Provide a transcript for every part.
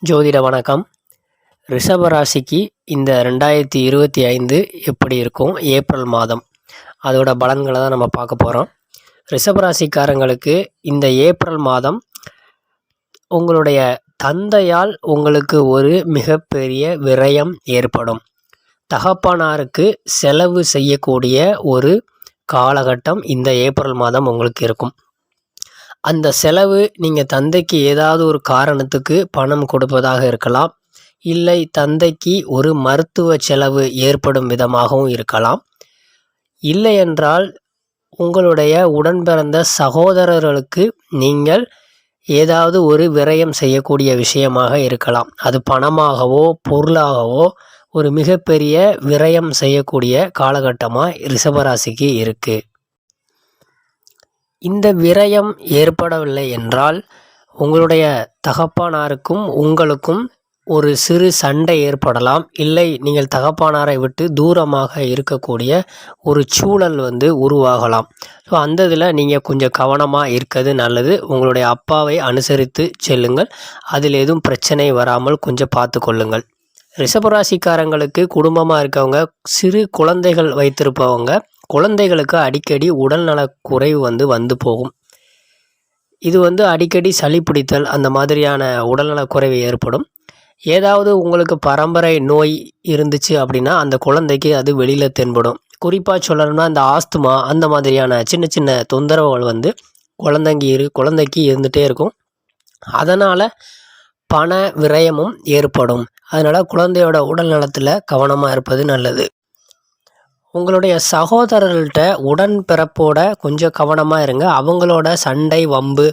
ஜோதிட வணக்கம். ரிஷபராசிக்கு இந்த 2025 எப்படி இருக்கும்? ஏப்ரல் மாதம் அதோட பலன்களை தான் நம்ம பார்க்க போகிறோம். ரிஷபராசிக்காரங்களுக்கு இந்த ஏப்ரல் மாதம் உங்களுடைய தந்தையால் உங்களுக்கு ஒரு மிகப்பெரிய விரயம் ஏற்படும். தகப்பனாருக்கு செலவு செய்யக்கூடிய ஒரு காலகட்டம் இந்த ஏப்ரல் மாதம் உங்களுக்கு இருக்கும். அந்த செலவு நீங்கள் தந்தைக்கு ஏதாவது ஒரு காரணத்துக்கு பணம் கொடுப்பதாக இருக்கலாம், இல்லை தந்தைக்கு ஒரு மருத்துவ செலவு ஏற்படும் விதமாகவும் இருக்கலாம், இல்லை என்றால் உங்களுடைய உடன் பிறந்த சகோதரர்களுக்கு நீங்கள் ஏதாவது ஒரு விரயம் செய்யக்கூடிய விஷயமாக இருக்கலாம். அது பணமாகவோ பொருளாகவோ ஒரு மிகப்பெரிய விரயம் செய்யக்கூடிய காலகட்டமாக ரிஷபராசிக்கு இருக்குது. இந்த விரயம் ஏற்படவில்லை என்றால் உங்களுடைய தகப்பனாருக்கும் உங்களுக்கும் ஒரு சிறு சண்டை ஏற்படலாம், இல்லை நீங்கள் தகப்பனாரை விட்டு தூரமாக இருக்கக்கூடிய ஒரு சூழல் உருவாகலாம். ஸோ அந்த இதில் நீங்கள் கொஞ்சம் கவனமாக இருக்கிறது நல்லது. உங்களுடைய அப்பாவை அனுசரித்து செல்லுங்கள். அதில் எதுவும் பிரச்சனை வராமல் கொஞ்சம் பார்த்து கொள்ளுங்கள். ரிஷபராசிக்காரங்களுக்கு குடும்பமாக இருக்கவங்க, சிறு குழந்தைகள் வைத்திருப்பவங்க, குழந்தைகளுக்கு அடிக்கடி உடல்நலக் குறைவு வந்து போகும். இது அடிக்கடி சளி பிடித்தல் அந்த மாதிரியான உடல்நலக் குறைவு ஏற்படும். ஏதாவது உங்களுக்கு பரம்பரை நோய் இருந்துச்சு அப்படின்னா அந்த குழந்தைக்கு அது வெளியில் தென்படும். குறிப்பாக சொல்லணும்னா இந்த ஆஸ்துமா அந்த மாதிரியான சின்ன சின்ன தொந்தரவுகள் குழந்தைக்கு இருந்துகிட்டே இருக்கும். அதனால் பண விரயமும் ஏற்படும். அதனால் குழந்தையோட உடல் நலத்தில் கவனமாக இருப்பது நல்லது. உங்களுடைய சகோதரர்கள்ட்ட உடன்பிறப்போட கொஞ்சம் கவனமாக இருங்க. அவங்களோட சண்டை வம்பு,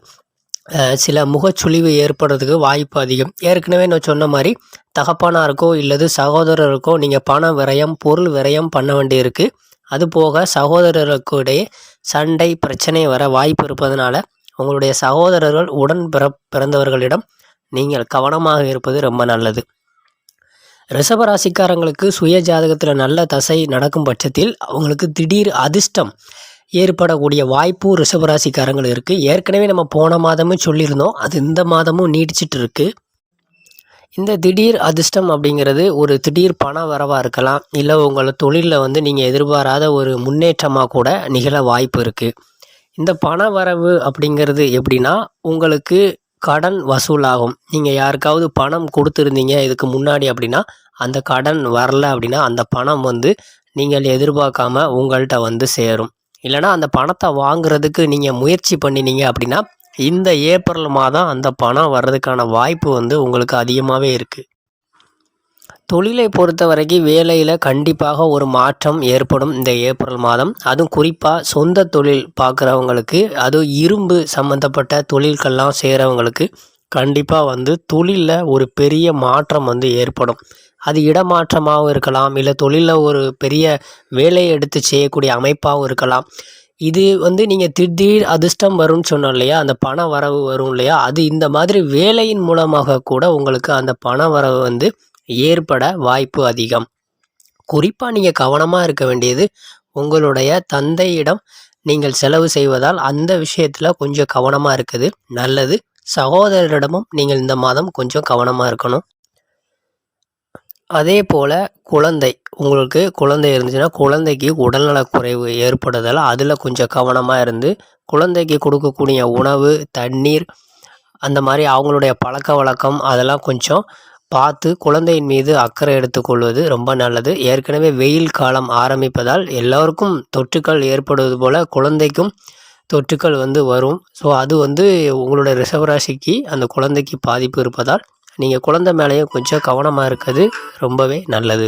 சில முகச்சுளிவு ஏற்படுறதுக்கு வாய்ப்பு அதிகம். ஏற்கனவே நான் சொன்ன மாதிரி தகப்பனாருக்கோ இல்லது சகோதரருக்கோ நீங்கள் பண விரயம் பொருள் விரயம் பண்ண வேண்டியிருக்கு. அதுபோக சகோதரர்களுக்கு இடையே சண்டை பிரச்சனை வர வாய்ப்பு இருப்பதனால உங்களுடைய சகோதரர்கள் உடன் பிறந்தவர்களிடம் நீங்கள் கவனமாக இருப்பது ரொம்ப நல்லது. ரிஷபராசிக்காரங்களுக்கு சுய ஜாதகத்தில் நல்ல தசை நடக்கும் பட்சத்தில் அவங்களுக்கு திடீர் அதிர்ஷ்டம் ஏற்படக்கூடிய வாய்ப்பு ரிஷபராசிக்காரங்களுக்கு இருக்குது. ஏற்கனவே நம்ம போன மாதமும் சொல்லியிருந்தோம், அது இந்த மாதமும் நீடிச்சிட்டு இருக்கு. இந்த திடீர் அதிர்ஷ்டம் அப்படிங்கிறது ஒரு திடீர் பண வரவாக இருக்கலாம், இல்லை உங்களை தொழிலில் நீங்கள் எதிர்பாராத ஒரு முன்னேற்றமாக கூட நிகழ வாய்ப்பு இருக்குது. இந்த பண வரவு அப்படிங்கிறது எப்படின்னா, உங்களுக்கு கடன் வசூலாகும். நீங்கள் யாருக்காவது பணம் கொடுத்துருந்தீங்க இதுக்கு முன்னாடி அப்படின்னா அந்த கடன் வரல அப்படின்னா அந்த பணம் நீங்கள் எதிர்பார்க்காம உங்கள்கிட்ட சேரும். இல்லைனா அந்த பணத்தை வாங்குறதுக்கு நீங்கள் முயற்சி பண்ணினீங்க அப்படின்னா இந்த ஏப்ரல் மாதம் அந்த பணம் வர்றதுக்கான வாய்ப்பு உங்களுக்கு அதிகமாகவே இருக்குது. தொழிலை பொறுத்த வரைக்கும் வேலையில் கண்டிப்பாக ஒரு மாற்றம் ஏற்படும் இந்த ஏப்ரல் மாதம். அதுவும் குறிப்பாக சொந்த தொழில் பார்க்குறவங்களுக்கு, அதுவும் இரும்பு சம்மந்தப்பட்ட தொழில்கள்லாம் செய்கிறவங்களுக்கு கண்டிப்பாக தொழிலில் ஒரு பெரிய மாற்றம் ஏற்படும். அது இடமாற்றமாகவும் இருக்கலாம், இல்லை தொழிலில் ஒரு பெரிய வேலையை எடுத்து செய்யக்கூடிய அமைப்பாகவும் இருக்கலாம். இது நீங்கள் திடீர் அதிர்ஷ்டம் வரும்னு சொன்னோம் இல்லையா, அந்த பண வரவு வரும் இல்லையா, அது இந்த மாதிரி வேலையின் மூலமாக கூட உங்களுக்கு அந்த பண வரவு ஏற்பட வாய்ப்பு அதிகம். குறிப்பாக நீங்கள் கவனமாக இருக்க வேண்டியது, உங்களுடைய தந்தையிடம் நீங்கள் செலவு செய்வதால் அந்த விஷயத்தில் கொஞ்சம் கவனமாக இருக்குது நல்லது. சகோதரரிடமும் நீங்கள் இந்த மாதம் கொஞ்சம் கவனமாக இருக்கணும். அதே போல் உங்களுக்கு குழந்தை இருந்துச்சுன்னா குழந்தைக்கு உடல்நலக் குறைவு ஏற்படுதல் அதில் கொஞ்சம் கவனமாக இருந்து குழந்தைக்கு கொடுக்கக்கூடிய உணவு, தண்ணீர், அந்த மாதிரி அவங்களுடைய பழக்க வழக்கம் அதெல்லாம் கொஞ்சம் பார்த்து குழந்தையின் மீது அக்கறை எடுத்துக்கொள்வது ரொம்ப நல்லது. ஏற்கனவே வெயில் காலம் ஆரம்பிப்பதால் எல்லோருக்கும் தொற்றுக்கள் ஏற்படுவது போல் குழந்தைக்கும் தொற்றுக்கள் வரும். ஸோ அது உங்களோட ரிஷபராசிக்கு அந்த குழந்தைக்கு பாதிப்பு இருப்பதால் நீங்கள் குழந்தை மேலேயும் கொஞ்சம் கவனமாக இருக்கிறது ரொம்பவே நல்லது.